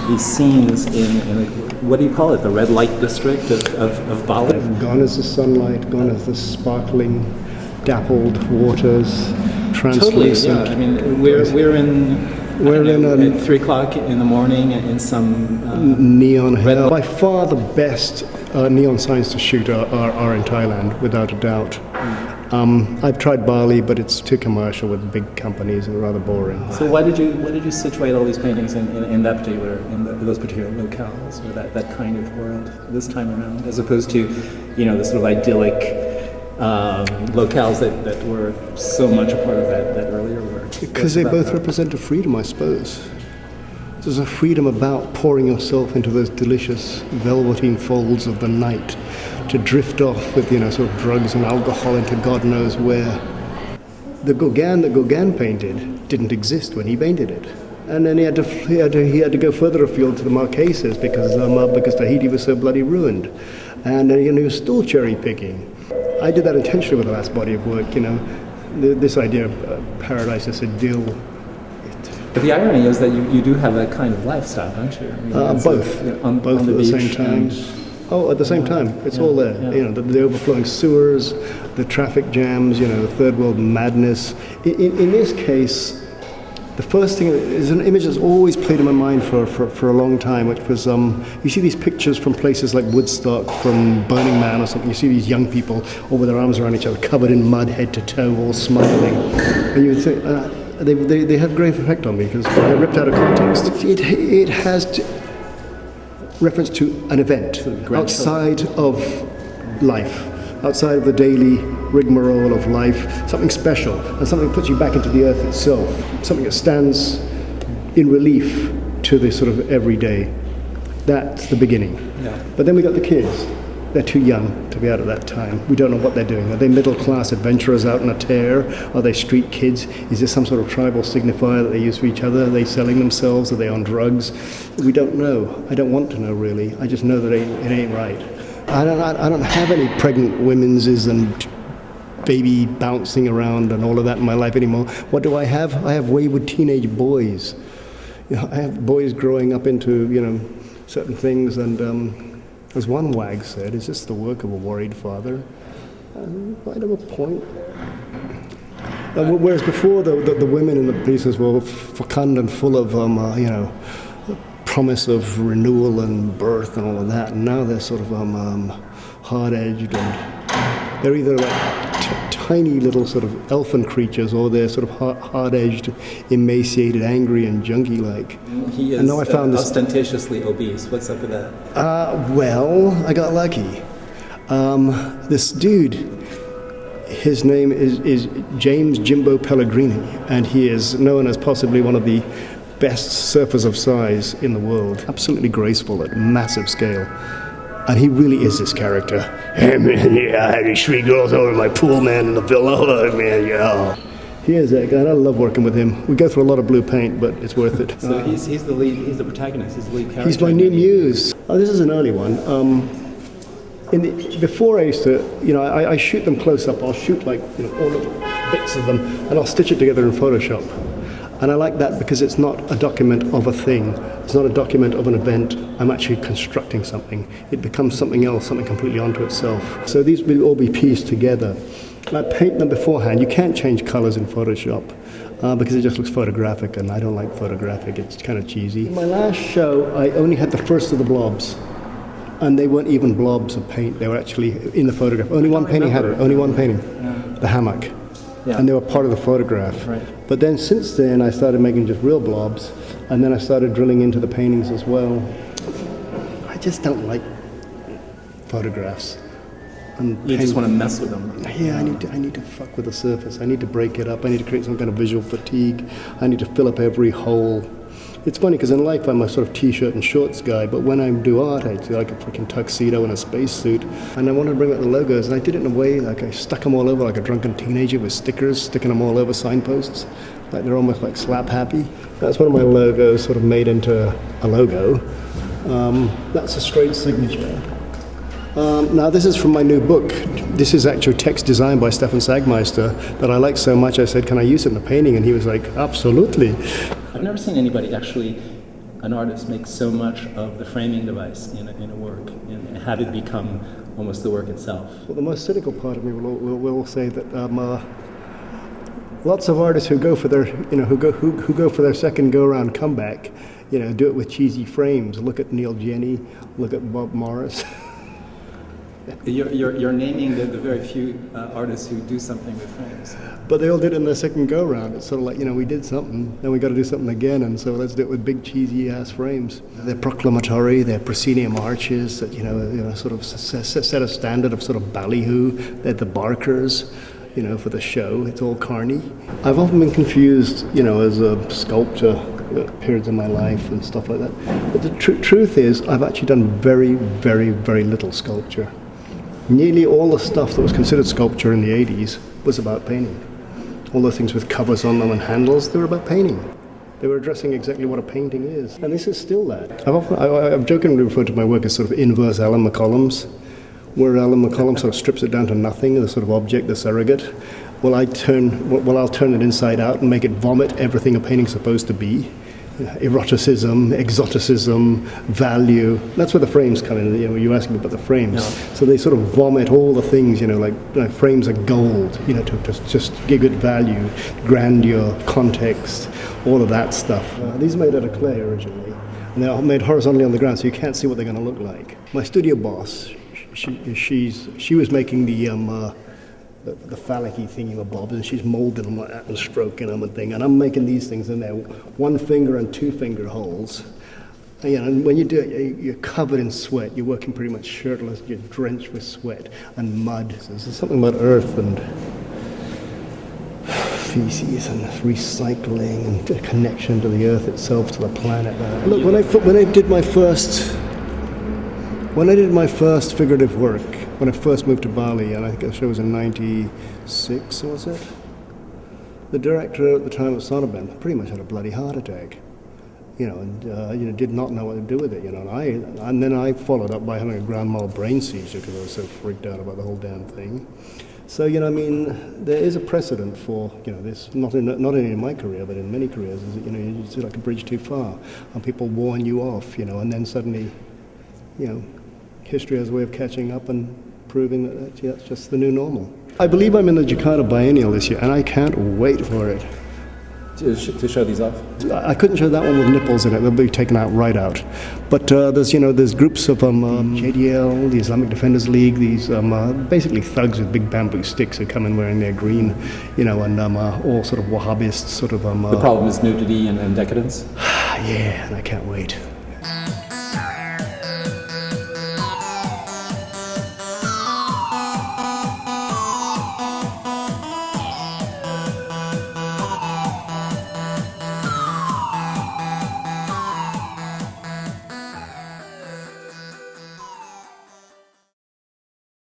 these scenes in what do you call it, the red light district of Bali? Gone is the sunlight, gone is the sparkling, dappled waters, translucent. Totally, yeah. I mean, we're at 3 o'clock in the morning in some neon hell. By far the best neon signs to shoot are in Thailand, without a doubt. I've tried Bali, but it's too commercial with big companies and rather boring. So why did you situate all these paintings in those particular locales, or that kind of world this time around, as opposed to, the sort of idyllic locales that were so much a part of that earlier work? Because they both represent a freedom, I suppose. There's a freedom about pouring yourself into those delicious velveteen folds of the night, to drift off with, sort of drugs and alcohol into God knows where. The Gauguin that Gauguin painted didn't exist when he painted it. And then he had to go further afield to the Marquesas because Tahiti was so bloody ruined. And he was still cherry picking. I did that intentionally with the last body of work, this idea of paradise as idyll. But the irony is that you do have a kind of lifestyle, don't you? Both at the same time. Oh, at the same time, it's all there. Yeah. The overflowing sewers, the traffic jams, the third world madness. In this case, the first thing is an image that's always played in my mind for a long time, which was, you see these pictures from places like Woodstock, from Burning Man or something. You see these young people all with their arms around each other, covered in mud, head to toe, all smiling. And you would think, they have great effect on me because they're ripped out of context. It has reference to an event outside of life, outside of the daily rigmarole of life, something special, and something that puts you back into the earth itself, something that stands in relief to the sort of everyday. That's the beginning. Yeah. But then we got the kids. They're too young to be out at that time. We don't know what they're doing. Are they middle-class adventurers out on a tear? Are they street kids? Is this some sort of tribal signifier that they use for each other? Are they selling themselves? Are they on drugs? We don't know. I don't want to know, really. I just know that it ain't right. I don't have any pregnant women's and baby bouncing around and all of that in my life anymore. What do I have? I have wayward teenage boys. I have boys growing up into, certain things, and as one wag said, is this the work of a worried father? Quite have a point. Whereas before, the women in the pieces were fecund and full of, promise of renewal and birth and all of that. And now they're sort of hard-edged, and they're either like tiny little sort of elfin creatures, or they're sort of hard-edged, emaciated, angry, and junkie-like. He is and now I found ostentatiously obese. What's up with that? Well, I got lucky. This dude, his name is James Jimbo Pellegrini, and he is known as possibly one of the best surfers of size in the world. Absolutely graceful at massive scale. And he really is this character. Hey man, yeah, I had these 3 girls over in my pool, man, in the villa. Oh, man, yeah. He is that guy, and I love working with him. We go through a lot of blue paint, but it's worth it. So he's the lead, he's the protagonist, he's the lead character. He's my new muse. Oh, this is an early one. Before I used to, I shoot them close up. I'll shoot all the bits of them, and I'll stitch it together in Photoshop. And I like that because it's not a document of a thing. It's not a document of an event. I'm actually constructing something. It becomes something else, something completely onto itself. So these will all be pieced together. I paint them beforehand. You can't change colors in Photoshop because it just looks photographic, and I don't like photographic. It's kind of cheesy. In my last show, I only had the first of the blobs. And they weren't even blobs of paint. They were actually in the photograph. Only one painting had it. Only one painting. Yeah. The hammock. Yeah. And they were part of the photograph. Right. But then since then I started making just real blobs, and then I started drilling into the paintings as well. I just don't like photographs. And you just want to mess with them. Yeah, I need to fuck with the surface. I need to break it up. I need to create some kind of visual fatigue. I need to fill up every hole. It's funny because in life I'm a sort of t-shirt and shorts guy, but when I do art I do like a freaking tuxedo and a spacesuit. And I wanted to bring out the logos, and I did it in a way like I stuck them all over like a drunken teenager with stickers, sticking them all over signposts. Like they're almost like slap happy. That's one of my logos sort of made into a logo. That's a straight signature. Now this is from my new book. This is actually text designed by Stefan Sagmeister that I like so much. I said, can I use it in the painting? And he was like, absolutely. I've never seen anybody actually an artist make so much of the framing device in a work and have it become almost the work itself? Well, the most cynical part of me will say that lots of artists who go for their, who go for their second go-around comeback, do it with cheesy frames. Look at Neil Jenny, look at Bob Morris. You're naming the very few artists who do something with frames. But they all did it in their second go-round. It's sort of like, we did something, then we got to do something again, and so let's do it with big cheesy-ass frames. They're proclamatory, they're proscenium arches that, sort of set a standard of sort of ballyhoo. They're the barkers, for the show. It's all carny. I've often been confused, as a sculptor, periods in my life and stuff like that. But the truth is, I've actually done very, very, very little sculpture. Nearly all the stuff that was considered sculpture in the 80s was about painting. All the things with covers on them and handles, they were about painting. They were addressing exactly what a painting is. And this is still that. I've jokingly referred to my work as sort of inverse Alan McCollum's, where Alan McCollum sort of strips it down to nothing, the sort of object, the surrogate. I'll turn it inside out and make it vomit everything a painting's supposed to be. Eroticism, exoticism, value. That's where the frames come in. You asked me about the frames. Yeah. So they sort of vomit all the things, like frames are gold, to just give it value, grandeur, context, all of that stuff. These are made out of clay originally, and they're made horizontally on the ground, so you can't see what they're going to look like. My studio boss, she was making the phallic-y thingy-mabobs, and she's molding them like that and stroking them and thing. And I'm making these things in there, 1 finger and 2 finger holes. And when you do it, you're covered in sweat. You're working pretty much shirtless. You're drenched with sweat and mud. So there's something about earth and feces and recycling and a connection to the earth itself, to the planet. Look, when I did my first figurative work, when I first moved to Bali, and I think the show was in 96, was it? The director at the time of Sonneban pretty much had a bloody heart attack, and did not know what to do with it, and then I followed up by having a grand mal brain seizure because I was so freaked out about the whole damn thing. So, there is a precedent for, this, not only in my career, but in many careers, is that, you see like a bridge too far, and people warn you off, and then suddenly, history has a way of catching up and proving that that's just the new normal. I believe I'm in the Jakarta Biennial this year, and I can't wait for it. To show these off? I couldn't show that one with nipples in it. They'll be taken out right out. But there's groups of JDL, the Islamic Defenders League, these basically thugs with big bamboo sticks who come in wearing their green, and all sort of Wahhabists, sort of. The problem is nudity and decadence? Yeah, and I can't wait.